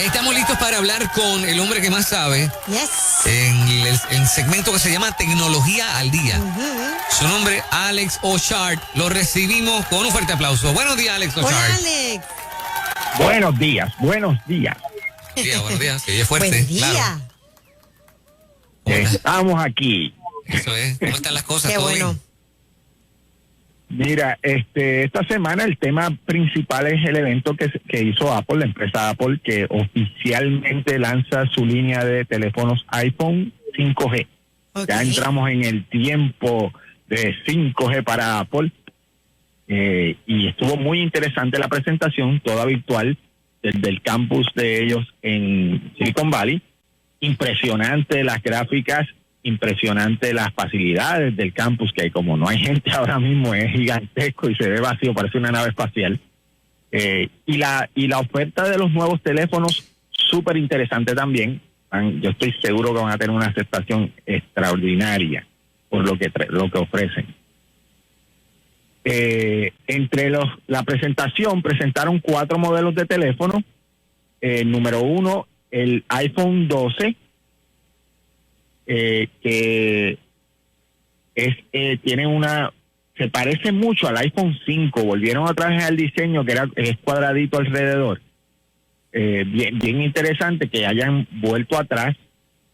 Estamos listos para hablar con el hombre que más sabe Yes. en el segmento que se llama Tecnología al Día. Su nombre, Alex Ochart. Lo recibimos con un fuerte aplauso. Buenos días, Alex Ochart. Hola, Alex. Buenos días. Buenos días. Se oye fuerte. Buen día. Claro. ¿Cómo está? Estamos aquí. Eso es. ¿Cómo están las cosas? Qué ¿Todo bueno. bien? Mira, esta semana el tema principal es el evento que hizo Apple, la empresa Apple, que oficialmente lanza su línea de teléfonos iPhone 5G. Okay. Ya entramos en el tiempo de 5G para Apple y estuvo muy interesante la presentación, toda virtual, desde el campus de ellos en Silicon Valley. Impresionante las gráficas, impresionante las facilidades del campus, que como no hay gente ahora mismo, es gigantesco y se ve vacío, parece una nave espacial. Y la oferta de los nuevos teléfonos, súper interesante también. Yo estoy seguro que van a tener una aceptación extraordinaria por lo que ofrecen. La presentación, presentaron 4 modelos de teléfono. Número 1, el iPhone 12, que se parece mucho al iPhone 5. Volvieron a trabajar el diseño, que es cuadradito alrededor. Bien interesante que hayan vuelto atrás.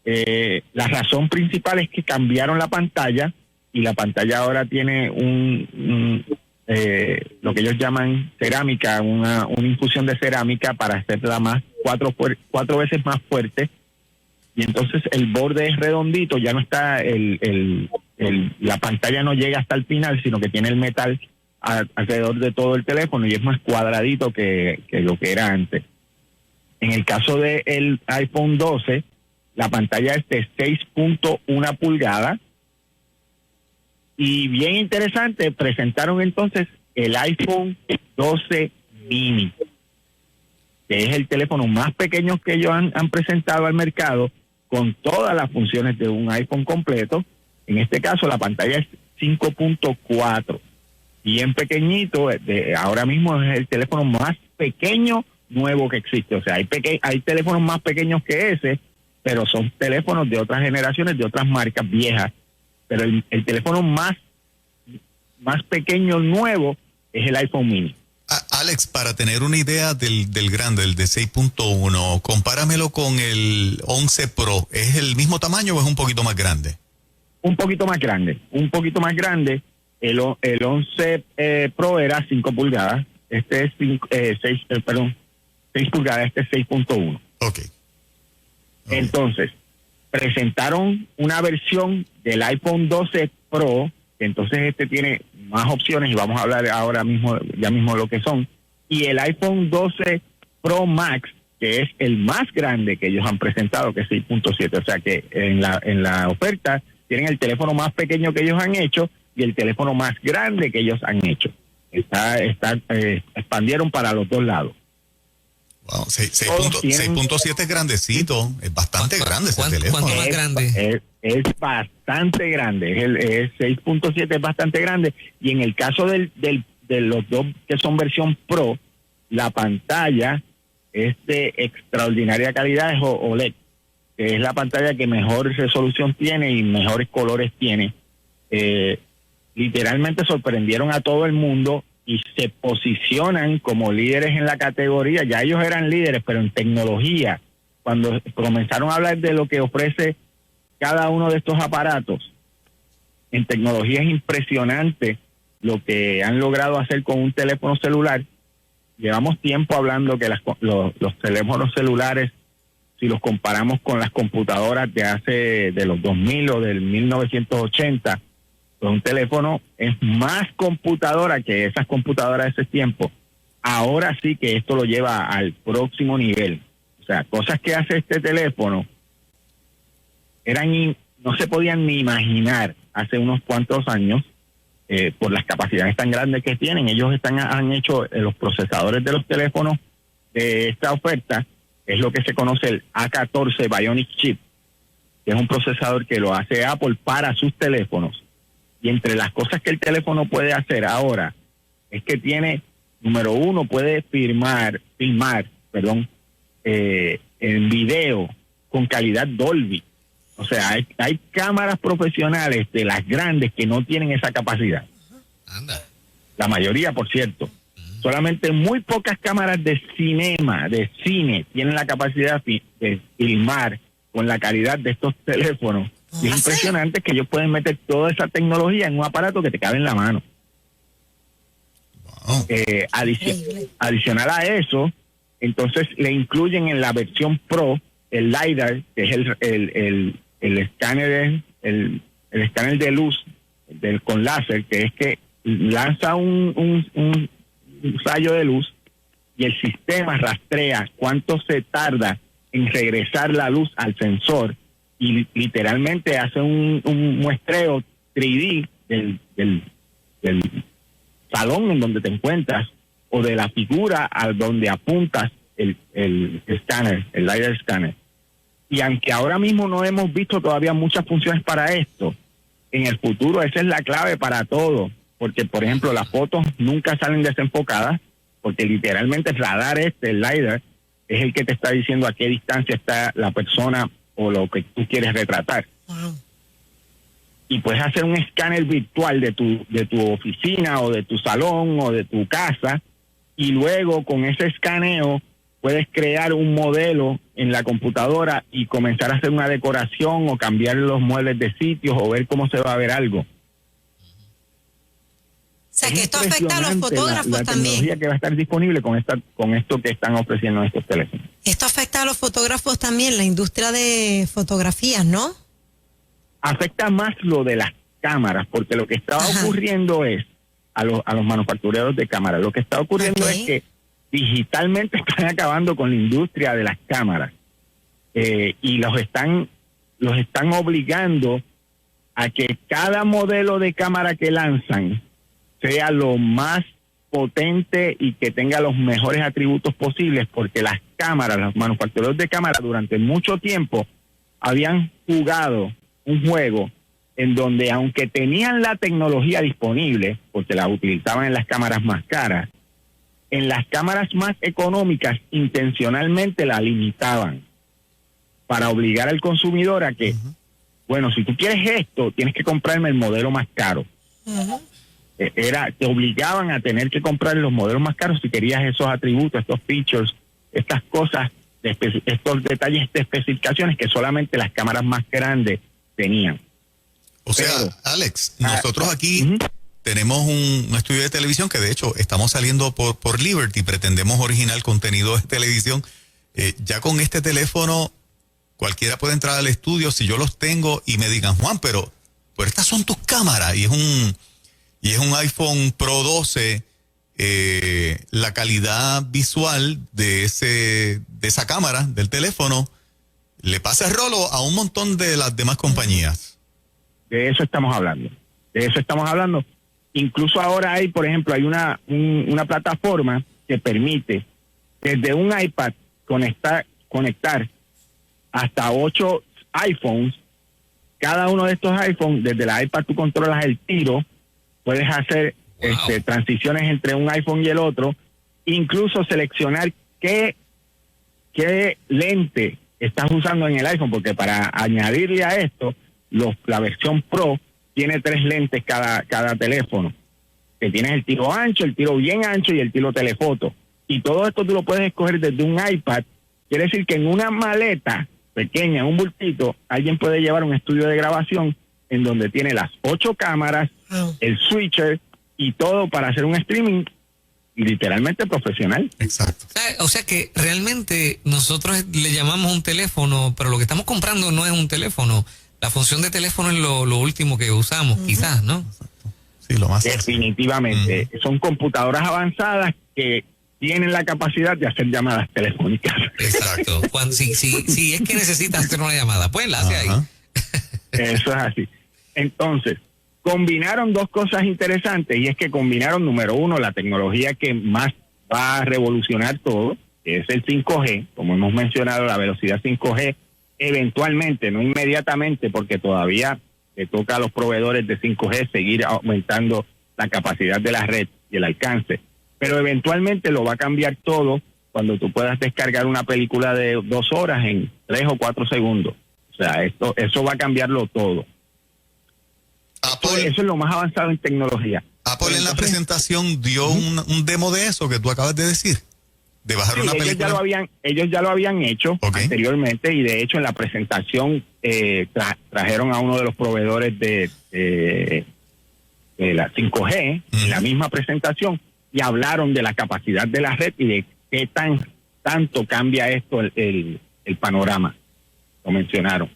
La razón principal es que cambiaron la pantalla, y la pantalla ahora tiene lo que ellos llaman cerámica, una infusión de cerámica para hacerla más 4 veces más fuerte. Y entonces el borde es redondito, ya no está la pantalla no llega hasta el final, sino que tiene el metal alrededor de todo el teléfono y es más cuadradito que lo que era antes. En el caso del iPhone 12, la pantalla es de 6.1 pulgadas. Y bien interesante, presentaron entonces el iPhone 12 mini, que es el teléfono más pequeño que ellos han presentado al mercado, con todas las funciones de un iPhone completo. En este caso la pantalla es 5.4, bien pequeñito. Ahora mismo es el teléfono más pequeño nuevo que existe. O sea, hay teléfonos más pequeños que ese, pero son teléfonos de otras generaciones, de otras marcas viejas. Pero el teléfono más pequeño nuevo es el iPhone mini. Alex, para tener una idea del grande, el de 6.1, compáramelo con el 11 Pro. ¿Es el mismo tamaño o es un poquito más grande? Un poquito más grande. El 11 Pro era 5 pulgadas. Este es 6 pulgadas, este es 6.1. Ok. Entonces, presentaron una versión del iPhone 12 Pro, que entonces este tiene más opciones y vamos a hablar ya mismo lo que son. Y el iPhone 12 Pro Max, que es el más grande que ellos han presentado, que es 6.7. O sea que en la oferta tienen el teléfono más pequeño que ellos han hecho y el teléfono más grande que ellos han hecho. Expandieron para los dos lados. Wow, 6.7 es grandecito, es bastante grande ese teléfono. ¿Cuánto más grande? Es bastante grande, el 6.7 es bastante grande. Y en el caso de los dos que son versión Pro, la pantalla es de extraordinaria calidad, es OLED, que es la pantalla que mejor resolución tiene y mejores colores tiene. Literalmente sorprendieron a todo el mundo y se posicionan como líderes en la categoría. Ya ellos eran líderes, pero en tecnología, cuando comenzaron a hablar de lo que ofrece cada uno de estos aparatos, en tecnología es impresionante lo que han logrado hacer con un teléfono celular. Llevamos tiempo hablando que los teléfonos celulares, si los comparamos con las computadoras de los 2000 o del 1980, pues un teléfono es más computadora que esas computadoras de ese tiempo. Ahora sí que esto lo lleva al próximo nivel. O sea, cosas que hace este teléfono no se podían ni imaginar hace unos cuantos años, por las capacidades tan grandes que tienen. Ellos han hecho los procesadores de los teléfonos de esta oferta, es lo que se conoce el A14 Bionic Chip, que es un procesador que lo hace Apple para sus teléfonos. Y entre las cosas que el teléfono puede hacer ahora es que tiene, número uno, puede filmar en video con calidad Dolby. O sea, hay cámaras profesionales de las grandes que no tienen esa capacidad. Anda. La mayoría, por cierto. Solamente muy pocas cámaras de cinema, de cine, tienen la capacidad de filmar con la calidad de estos teléfonos. Y es impresionante que ellos pueden meter toda esa tecnología en un aparato que te cabe en la mano. Wow. Adicional a eso, entonces le incluyen en la versión Pro el LiDAR, que es el escáner el escáner de luz con láser, que es que lanza un rayo de luz y el sistema rastrea cuánto se tarda en regresar la luz al sensor y literalmente hace un muestreo 3D del salón en donde te encuentras o de la figura a donde apuntas el escáner, el LiDAR scanner. Y aunque ahora mismo no hemos visto todavía muchas funciones para esto, en el futuro esa es la clave para todo, porque por ejemplo las fotos nunca salen desenfocadas, porque literalmente el radar el LiDAR, es el que te está diciendo a qué distancia está la persona o lo que tú quieres retratar. Wow. Y puedes hacer un escáner virtual de tu oficina o de tu salón o de tu casa, y luego con ese escaneo puedes crear un modelo en la computadora y comenzar a hacer una decoración o cambiar los muebles de sitios o ver cómo se va a ver algo. O sea, que esto afecta a los fotógrafos la también. tecnología que va a estar disponible con esto que están ofreciendo estos teléfonos. Esto afecta a los fotógrafos también, la industria de fotografías, ¿no? Afecta más lo de las cámaras, porque lo que está ocurriendo es a los manufactureros de cámaras, lo que está ocurriendo es que digitalmente están acabando con la industria de las cámaras y los están obligando a que cada modelo de cámara que lanzan sea lo más potente y que tenga los mejores atributos posibles, porque las cámaras, los manufactureros de cámaras durante mucho tiempo habían jugado un juego en donde, aunque tenían la tecnología disponible, porque la utilizaban en las cámaras más caras, en las cámaras más económicas intencionalmente la limitaban para obligar al consumidor a que, bueno, si tú quieres esto, tienes que comprarme el modelo más caro. Te obligaban a tener que comprar los modelos más caros si querías esos atributos, estos features, estas cosas, estos detalles de especificaciones que solamente las cámaras más grandes tenían. O sea, Alex, nosotros aquí tenemos un estudio de televisión que de hecho estamos saliendo por Liberty, pretendemos originar contenido de televisión. Ya con este teléfono cualquiera puede entrar al estudio si yo los tengo y me digan, Juan, pero estas son tus cámaras, y es un iPhone Pro 12, la calidad visual de esa cámara del teléfono le pasa el rolo a un montón de las demás compañías. De eso estamos hablando. Incluso ahora hay, por ejemplo, hay una plataforma que permite desde un iPad conectar hasta 8 iPhones. Cada uno de estos iPhones, desde la iPad tú controlas el tiro, puedes hacer transiciones entre un iPhone y el otro, incluso seleccionar qué lente estás usando en el iPhone, porque para añadirle a esto, la versión Pro tiene 3 lentes cada teléfono, que tienes el tiro ancho, el tiro bien ancho y el tiro telefoto. Y todo esto tú lo puedes escoger desde un iPad. Quiere decir que en una maleta pequeña, en un bultito, alguien puede llevar un estudio de grabación en donde tiene las 8 cámaras, el switcher y todo para hacer un streaming literalmente profesional. Exacto. O sea que realmente nosotros le llamamos un teléfono, pero lo que estamos comprando no es un teléfono. La función de teléfono es lo último que usamos, quizás, ¿no? Sí, lo más. Definitivamente. Son computadoras avanzadas que tienen la capacidad de hacer llamadas telefónicas. Exacto. Si es que necesitas hacer una llamada, pues la hace ahí. Eso es así. Entonces, combinaron dos cosas interesantes, y es que combinaron, número uno, la tecnología que más va a revolucionar todo, que es el 5G. Como hemos mencionado, la velocidad 5G eventualmente, no inmediatamente, porque todavía le toca a los proveedores de 5G seguir aumentando la capacidad de la red y el alcance, pero eventualmente lo va a cambiar todo cuando tú puedas descargar una película de 2 horas en 3 o 4 segundos. O sea, eso va a cambiarlo todo. Eso es lo más avanzado en tecnología. Apple en la presentación dio un demo de eso que tú acabas de decir, de bajar una película. Ellos ya lo habían hecho anteriormente, y de hecho en la presentación trajeron a uno de los proveedores de la 5G en la misma presentación, y hablaron de la capacidad de la red y de qué tanto cambia esto el panorama. Lo mencionaron.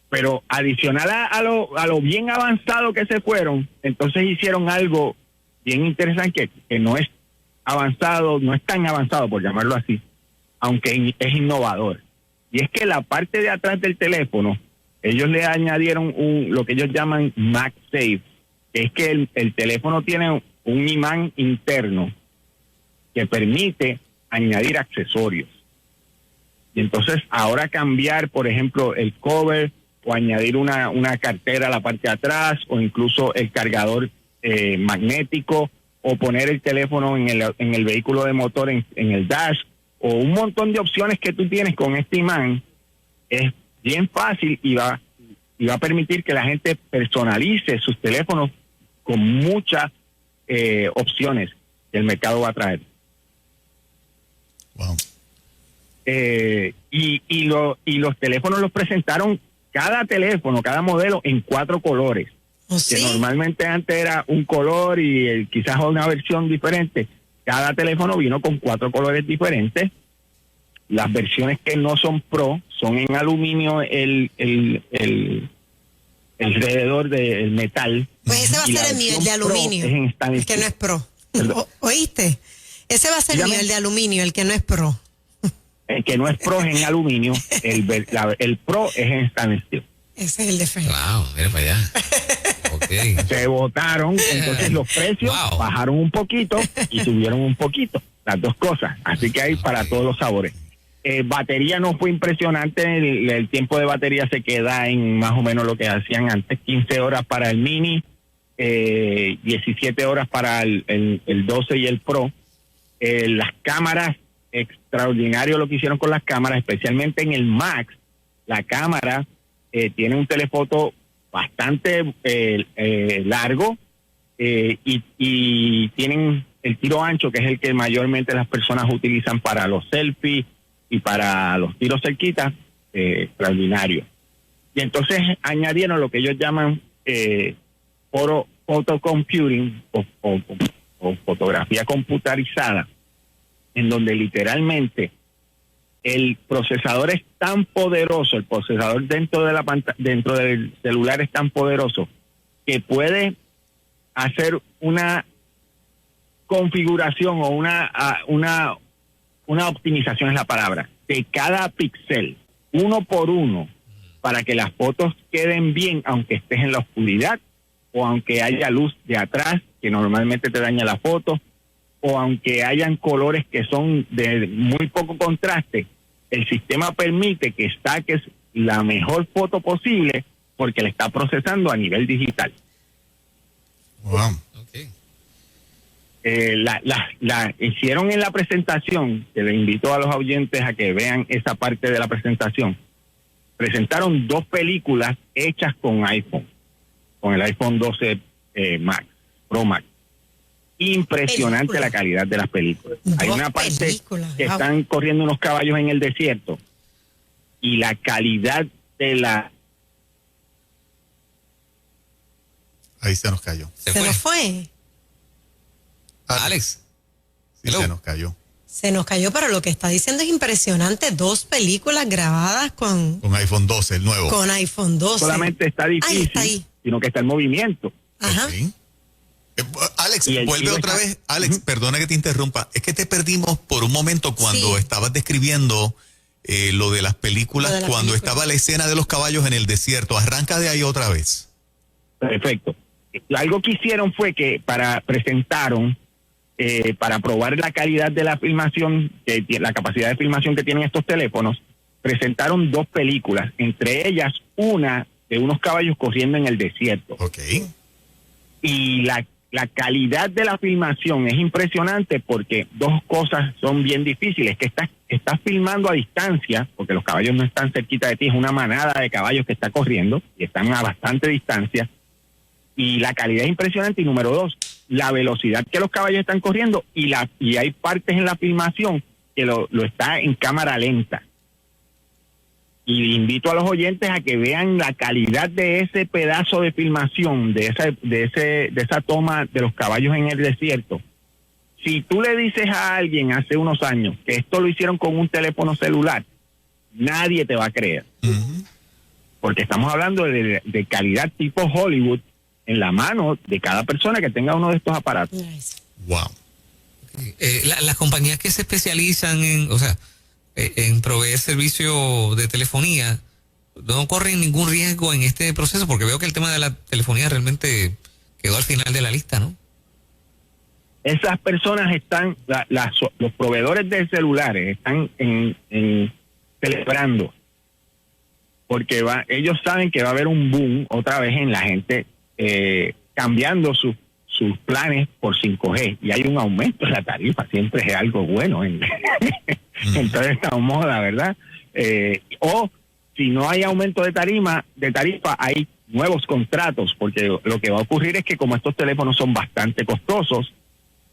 Pero adicional a lo bien avanzado que se fueron, entonces hicieron algo bien interesante que no es avanzado, no es tan avanzado por llamarlo así, aunque es innovador. Y es que la parte de atrás del teléfono, ellos le añadieron lo que ellos llaman MagSafe, que es que el teléfono tiene un imán interno que permite añadir accesorios. Y entonces ahora cambiar, por ejemplo, el cover, o añadir una cartera a la parte de atrás, o incluso el cargador magnético, o poner el teléfono en el vehículo de motor en el dash, o un montón de opciones que tú tienes con este imán, es bien fácil y va a permitir que la gente personalice sus teléfonos con muchas opciones que el mercado va a traer. Wow. Y los teléfonos los presentaron, cada teléfono, cada modelo, en 4 colores. ¿Oh, sí? Que normalmente antes era un color y quizás una versión diferente. Cada teléfono vino con 4 colores diferentes. Las versiones que no son Pro son en aluminio, el alrededor del metal. Pues ese va a ser el nivel de aluminio, el que no es Pro. ¿Oíste? Ese va a ser el nivel de aluminio, el que no es Pro. El que no es Pro es en aluminio, el Pro es en stainless steel. Ese es el de Fer. Wow, mira para allá. Okay. Se votaron, entonces los precios bajaron un poquito y subieron un poquito, las dos cosas. Así que hay para todos los sabores. Batería no fue impresionante, el tiempo de batería se queda en más o menos lo que hacían antes, 15 horas para el Mini, 17 horas para el 12 y el Pro. Las cámaras, extraordinario lo que hicieron con las cámaras, especialmente en el Max. La cámara tiene un telefoto bastante largo y tienen el tiro ancho, que es el que mayormente las personas utilizan para los selfies y para los tiros cerquitas, extraordinario. Y entonces añadieron lo que ellos llaman photo computing o fotografía computarizada, en donde literalmente el procesador es tan poderoso, el procesador dentro del celular es tan poderoso que puede hacer una configuración o una optimización, es la palabra, de cada píxel, uno por uno, para que las fotos queden bien, aunque estés en la oscuridad, o aunque haya luz de atrás, que normalmente te daña la foto, o aunque hayan colores que son de muy poco contraste. El sistema permite que saques la mejor foto posible porque la está procesando a nivel digital. Wow. Okay. La hicieron en la presentación, que le invito a los oyentes a que vean esa parte de la presentación. Presentaron 2 películas hechas con iPhone, con el iPhone 12 Max, Pro Max. Impresionante la calidad de las películas. Hay una parte que están corriendo unos caballos en el desierto y la calidad de la... Ahí se nos cayó. ¿Se nos fue? Alex. Sí, se nos cayó. Se nos cayó, pero lo que está diciendo es impresionante. 2 películas grabadas con iPhone 12, el nuevo. Con iPhone 12. Solamente está difícil, está ahí, sino que está en movimiento. Ajá. Okay. Alex, vuelve otra vez. Alex, perdona que te interrumpa. Es que te perdimos por un momento cuando estabas describiendo lo de las películas, cuando estaba la escena de los caballos en el desierto. Arranca de ahí otra vez. Perfecto. Algo que hicieron fue que presentaron, para probar la calidad de la filmación, la capacidad de filmación que tienen estos teléfonos, presentaron 2 películas, entre ellas una de unos caballos corriendo en el desierto. Ok. Y la la calidad de la filmación es impresionante porque dos cosas son bien difíciles, que estás filmando a distancia, porque los caballos no están cerquita de ti, es una manada de caballos que está corriendo y están a bastante distancia, y la calidad es impresionante. Y número dos, la velocidad que los caballos están corriendo, y hay partes en la filmación que lo está en cámara lenta. Y invito a los oyentes a que vean la calidad de ese pedazo de filmación, de esa toma de los caballos en el desierto. Si tú le dices a alguien hace unos años que esto lo hicieron con un teléfono celular, nadie te va a creer. Uh-huh. Porque estamos hablando de calidad tipo Hollywood en la mano de cada persona que tenga uno de estos aparatos. Wow. Las compañías que se especializan en proveer servicio de telefonía no corren ningún riesgo en este proceso, porque veo que el tema de la telefonía realmente quedó al final de la lista, ¿no? Esas personas están, los proveedores de celulares están celebrando, porque ellos saben que va a haber un boom otra vez en la gente cambiando sus planes por 5G, y hay un aumento en la tarifa, siempre es algo bueno en toda esta moda, ¿verdad? O si no hay aumento de tarifa, hay nuevos contratos, porque lo que va a ocurrir es que como estos teléfonos son bastante costosos,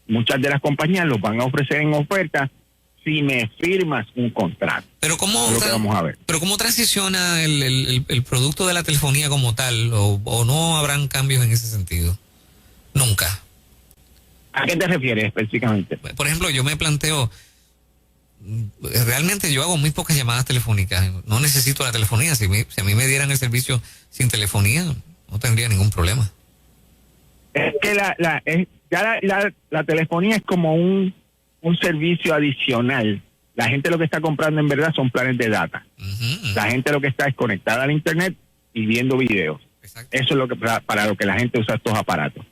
muchas de las compañías los van a ofrecer en oferta si me firmas un contrato. Pero ¿cómo, es lo que vamos a ver. Pero ¿cómo transiciona el producto de la telefonía como tal? ¿O no habrán cambios en ese sentido? Nunca. ¿A qué te refieres específicamente? Por ejemplo, yo me planteo, realmente yo hago muy pocas llamadas telefónicas, no necesito la telefonía. Si a mí me dieran el servicio sin telefonía, no tendría ningún problema. Es que la telefonía es como un servicio adicional. La gente lo que está comprando en verdad son planes de data. Uh-huh. La gente lo que está es conectada al internet y viendo videos. Exacto. Eso es lo que para lo que la gente usa estos aparatos.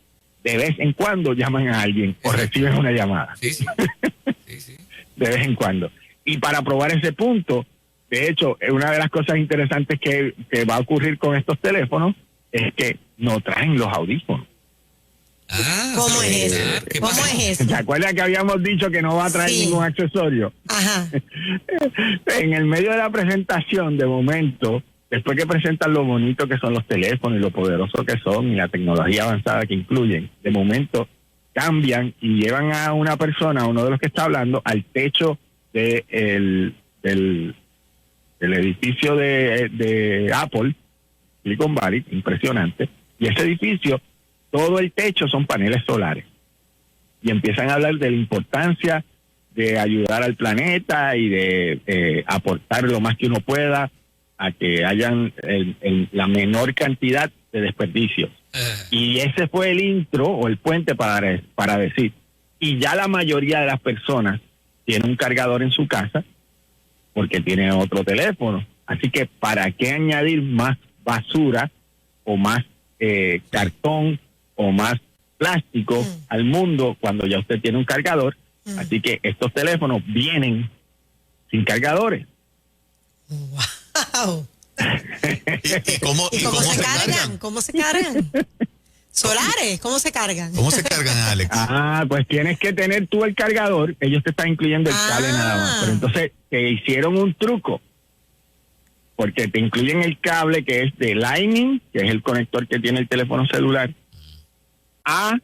De vez en cuando llaman a alguien o reciben una llamada. Sí. Sí. De vez en cuando. Y para probar ese punto, de hecho, una de las cosas interesantes que va a ocurrir con estos teléfonos es que no traen los audífonos. ¿Cómo es eso? ¿Cómo es eso? ¿Se acuerdan que habíamos dicho que no va a traer ningún accesorio? Ajá. En el medio de la presentación, de momento, después que presentan lo bonito que son los teléfonos y lo poderoso que son y la tecnología avanzada que incluyen, de momento cambian y llevan a una persona, a uno de los que está hablando, al techo del edificio de Apple, Silicon Valley, impresionante, y ese edificio, todo el techo son paneles solares. Y empiezan a hablar de la importancia de ayudar al planeta y de aportar lo más que uno pueda a que hayan la menor cantidad de desperdicios. Y ese fue el intro o el puente para decir, y ya la mayoría de las personas tienen un cargador en su casa porque tienen otro teléfono. Así que ¿para qué añadir más basura o más cartón o más plástico al mundo cuando ya usted tiene un cargador? Así que estos teléfonos vienen sin cargadores. ¡Wow! ¿Y cómo se cargan? ¿Cómo se cargan? ¿Solares? ¿Cómo se cargan? ¿Cómo se cargan, Alex? Pues tienes que tener tú el cargador. Ellos te están incluyendo el cable nada más. Pero entonces te hicieron un truco, porque te incluyen el cable que es de Lightning, que es el conector que tiene el teléfono celular, a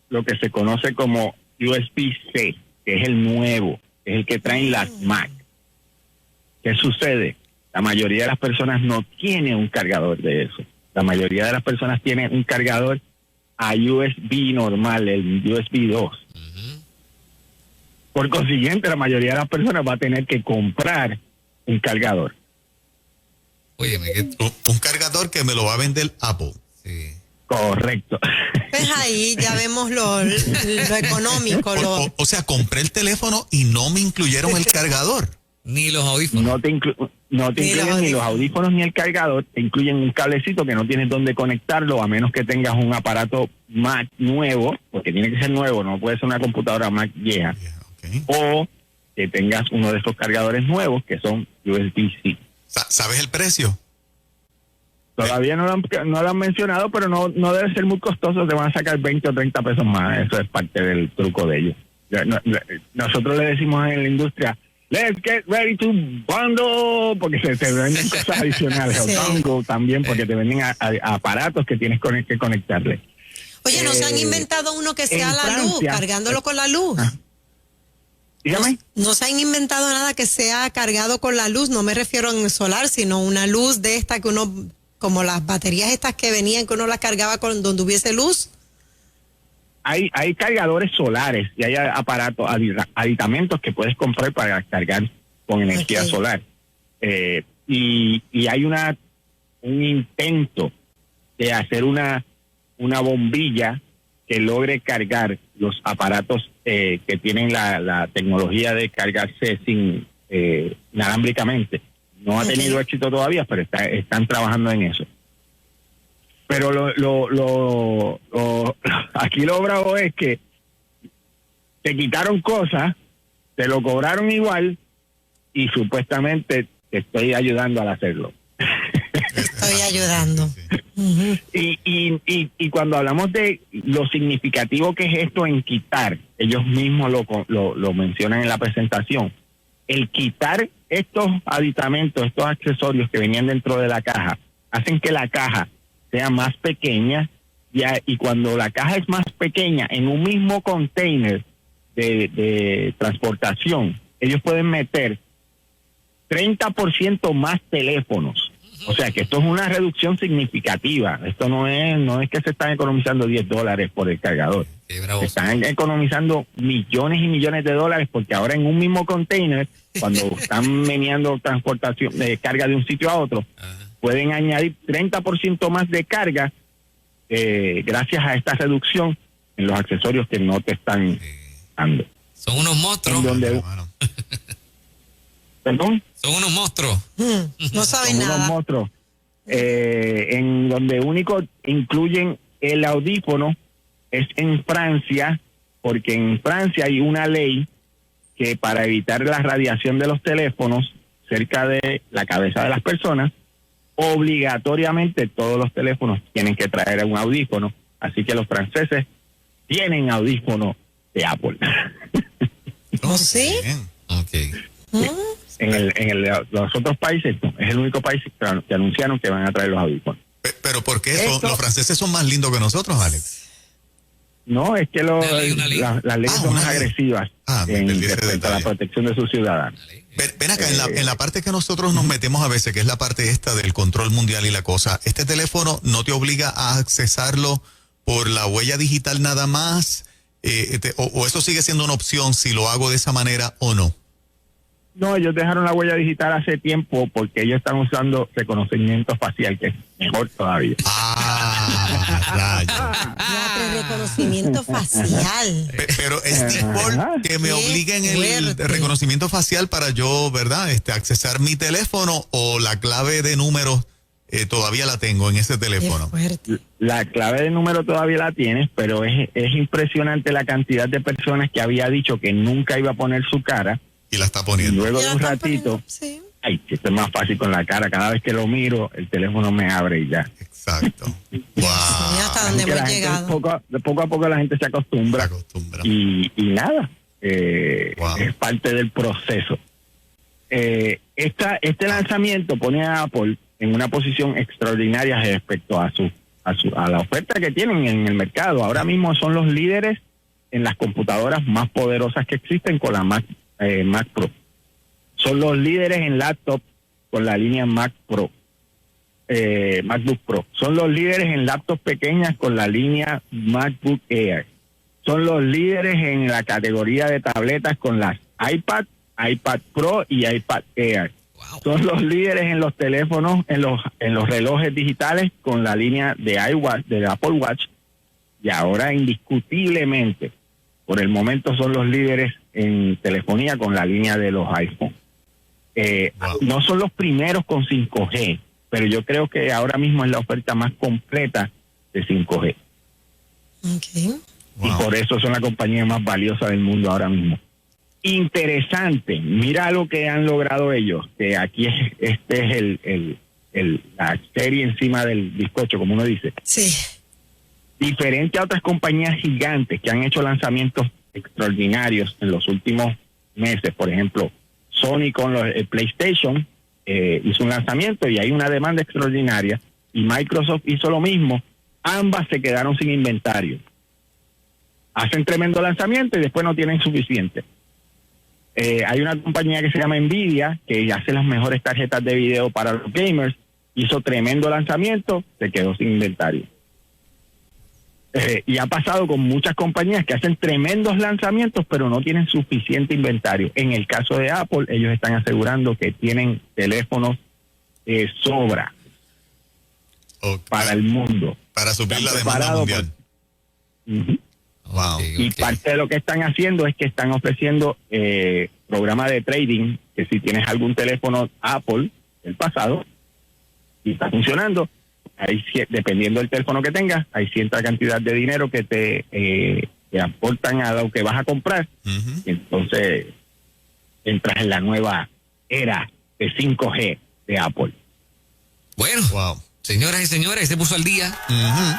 lo que se conoce como USB-C, que es el nuevo, que es el que traen las Mac. ¿Qué sucede? La mayoría de las personas no tiene un cargador de eso. La mayoría de las personas tienen un cargador a USB normal, el USB 2. Uh-huh. Por consiguiente, la mayoría de las personas va a tener que comprar un cargador. Óyeme, un cargador que me lo va a vender Apple. Sí. Correcto. Pues ahí ya vemos lo económico. O sea, compré el teléfono y no me incluyeron el cargador. Ni los audífonos. No te incluyen ni los audífonos ni el cargador. Te incluyen un cablecito que no tienes dónde conectarlo, a menos que tengas un aparato Mac nuevo, porque tiene que ser nuevo, no puede ser una computadora Mac vieja. Okay. O que tengas uno de estos cargadores nuevos que son USB-C. ¿Sabes el precio? Todavía no lo han mencionado, pero no debe ser muy costoso. Te van a sacar 20 o 30 pesos más. Eso es parte del truco de ellos. Nosotros le decimos en la industria, let's get ready to bundle, porque te venden cosas adicionales. Sí. O bundle también, porque te venden aparatos que tienes que conectarle. Oye, ¿no se han inventado uno que sea la luz, cargándolo con la luz? Dígame. No se han inventado nada que sea cargado con la luz. No me refiero en solar, sino una luz de esta que uno, como las baterías estas que venían, que uno las cargaba con donde hubiese luz. Hay cargadores solares y hay aparatos, aditamentos que puedes comprar para cargar con energía solar. Y hay un intento de hacer una bombilla que logre cargar los aparatos que tienen la tecnología de cargarse sin inalámbricamente. No ha tenido éxito todavía, pero están trabajando en eso. Pero aquí lo bravo es que te quitaron cosas, te lo cobraron igual y supuestamente te estoy ayudando al hacerlo. Estoy ayudando. Uh-huh. Y cuando hablamos de lo significativo que es esto en quitar, ellos mismos lo mencionan en la presentación, el quitar estos aditamentos, estos accesorios que venían dentro de la caja, hacen que la caja sea más pequeña, y cuando la caja es más pequeña en un mismo container de transportación, ellos pueden meter 30% más teléfonos. O sea que esto es una reducción significativa. Esto no es que se están economizando $10 por el cargador. Se están economizando millones y millones de dólares, porque ahora en un mismo container, cuando están meneando transportación de carga de un sitio a otro, pueden añadir 30% más de carga gracias a esta reducción en los accesorios que no te están dando. Son unos monstruos. ¿Perdón? Son unos monstruos. No saben nada. Unos monstruos. En donde único incluyen el audífono es en Francia, porque en Francia hay una ley que para evitar la radiación de los teléfonos cerca de la cabeza de las personas, obligatoriamente todos los teléfonos tienen que traer un audífono. Así que los franceses tienen audífono de Apple. ¿Oh, sí? Okay. En los otros países no, es el único país que anunciaron que van a traer los audífonos. Pero ¿por qué los franceses son más lindos que nosotros, Alex? No, es que las leyes son más agresivas respecto a la protección de sus ciudadanos. Ven acá, en la parte que nosotros nos metemos a veces, que es la parte esta del control mundial y la cosa, ¿este teléfono no te obliga a accesarlo por la huella digital nada más? ¿O eso sigue siendo una opción si lo hago de esa manera o no? No, ellos dejaron la huella digital hace tiempo porque ellos están usando reconocimiento facial, que es mejor todavía. Reconocimiento facial. Pero es default que me obliguen el reconocimiento facial para yo, ¿verdad? Accesar mi teléfono, o la clave de números todavía la tengo en ese teléfono. La clave de número todavía la tienes, pero es impresionante la cantidad de personas que había dicho que nunca iba a poner su cara. Y la está poniendo. Y luego de un ratito, ay, que esto es más fácil con la cara. Cada vez que lo miro, el teléfono me abre y ya. Exacto. Wow. Hasta donde hemos llegado. Poco a poco la gente se acostumbra. Y nada, es parte del proceso. Este lanzamiento pone a Apple en una posición extraordinaria respecto a la oferta que tienen en el mercado. Ahora mismo son los líderes en las computadoras más poderosas que existen con la Mac Pro. Son los líderes en laptop con la línea MacBook Pro. Son los líderes en laptops pequeñas con la línea MacBook Air. Son los líderes en la categoría de tabletas con las iPad Pro y iPad Air. Wow. Son los líderes en los teléfonos, en los relojes digitales con la línea de Apple Watch. Y ahora indiscutiblemente, por el momento, son los líderes en telefonía con la línea de los iPhone. No son los primeros con 5G, pero yo creo que ahora mismo es la oferta más completa de 5G. Okay. Y por eso son la compañía más valiosa del mundo ahora mismo. Interesante, mira lo que han logrado ellos, que aquí este es la serie encima del bizcocho, como uno dice. Sí. Diferente a otras compañías gigantes que han hecho lanzamientos extraordinarios en los últimos meses, por ejemplo, Sony con el PlayStation hizo un lanzamiento y hay una demanda extraordinaria, y Microsoft hizo lo mismo. Ambas se quedaron sin inventario. Hacen tremendo lanzamiento y después no tienen suficiente. Hay una compañía que se llama Nvidia, que hace las mejores tarjetas de video para los gamers, hizo tremendo lanzamiento, se quedó sin inventario. Y ha pasado con muchas compañías que hacen tremendos lanzamientos, pero no tienen suficiente inventario. En el caso de Apple, ellos están asegurando que tienen teléfonos de sobra para el mundo. Para suplir la demanda mundial. Wow. Y parte de lo que están haciendo es que están ofreciendo programas de trading, que si tienes algún teléfono Apple del pasado y está funcionando, dependiendo del teléfono que tengas, hay cierta cantidad de dinero que te aportan a lo que vas a comprar. Y entonces entras en la nueva era de 5G de Apple. Bueno, señoras y señores, se puso al día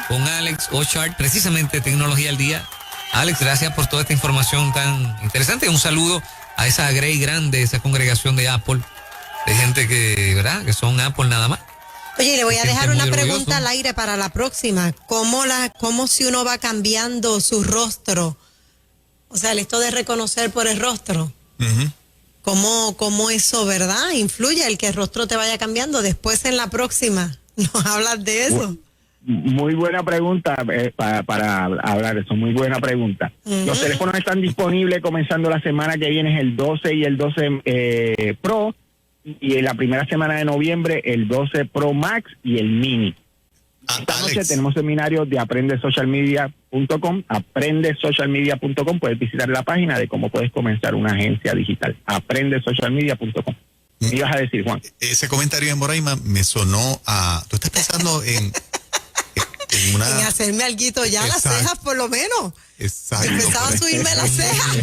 con Alex Ochart, precisamente Tecnología al Día. Alex, gracias por toda esta información tan interesante. Un saludo a esa grey grande, esa congregación de Apple, de gente que, ¿verdad?, que son Apple nada más. Oye, le voy a dejar una pregunta al aire para la próxima. ¿Cómo si uno va cambiando su rostro? O sea, esto de reconocer por el rostro. ¿Cómo eso, verdad, influye el que el rostro te vaya cambiando? Después en la próxima nos hablas de eso. Muy buena pregunta para hablar de eso, muy buena pregunta. Los teléfonos están disponibles comenzando la semana que viene, es el 12 y el 12 Pro. Y en la primera semana de noviembre, el 12 Pro Max y el Mini. Esta noche tenemos seminarios de aprendesocialmedia.com, aprendesocialmedia.com. Puedes visitar la página de cómo puedes comenzar una agencia digital, aprendesocialmedia.com. ¿Qué ibas a decir, Juan? Ese comentario de Moraima me sonó a... ¿Tú estás pensando en hacerme alguito ya las cejas, por lo menos? Exacto. Empezaba a subirme las cejas.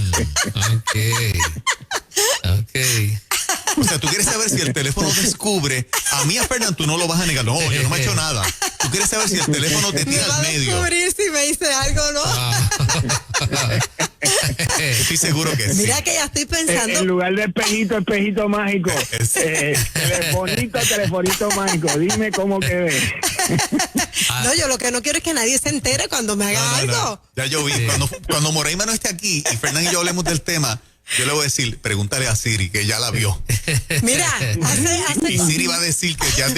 Ok. O sea, tú quieres saber si el teléfono descubre. A mí, a Fernán, tú no lo vas a negar. No, yo no me he hecho nada. Tú quieres saber si el teléfono te tira al medio. Me va a descubrir si me hice algo o no. Estoy seguro que sí. Mira que ya estoy pensando. En lugar de espejito mágico. Telefonito mágico. Dime cómo quedé. No, yo lo que no quiero es que nadie se entere cuando me haga algo. No. Ya yo vi. Cuando Moraima no esté aquí y Fernán y yo hablemos del tema, yo le voy a decir, pregúntale a Siri, que ya la vio. Mira, y Siri va a decir que ya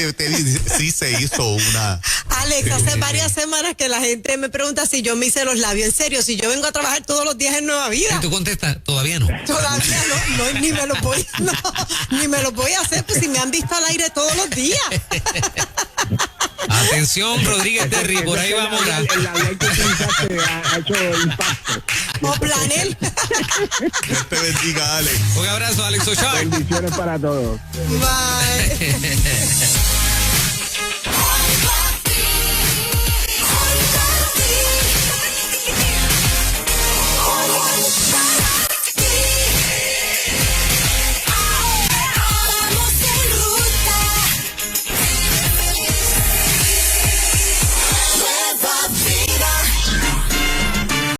sí se hizo una... Alex, hace varias semanas que la gente me pregunta si yo me hice los labios. En serio, si yo vengo a trabajar todos los días en Nueva Vida. Y tú contestas, todavía no. Todavía no, ni me lo voy a hacer, pues si me han visto al aire todos los días. Atención, Rodríguez Terry, por ahí vamos. El labial que utilizaste ha hecho impacto. O Planel. Dios te bendiga, Alex. Un abrazo, Alex Ochart. Bendiciones para todos. Bye.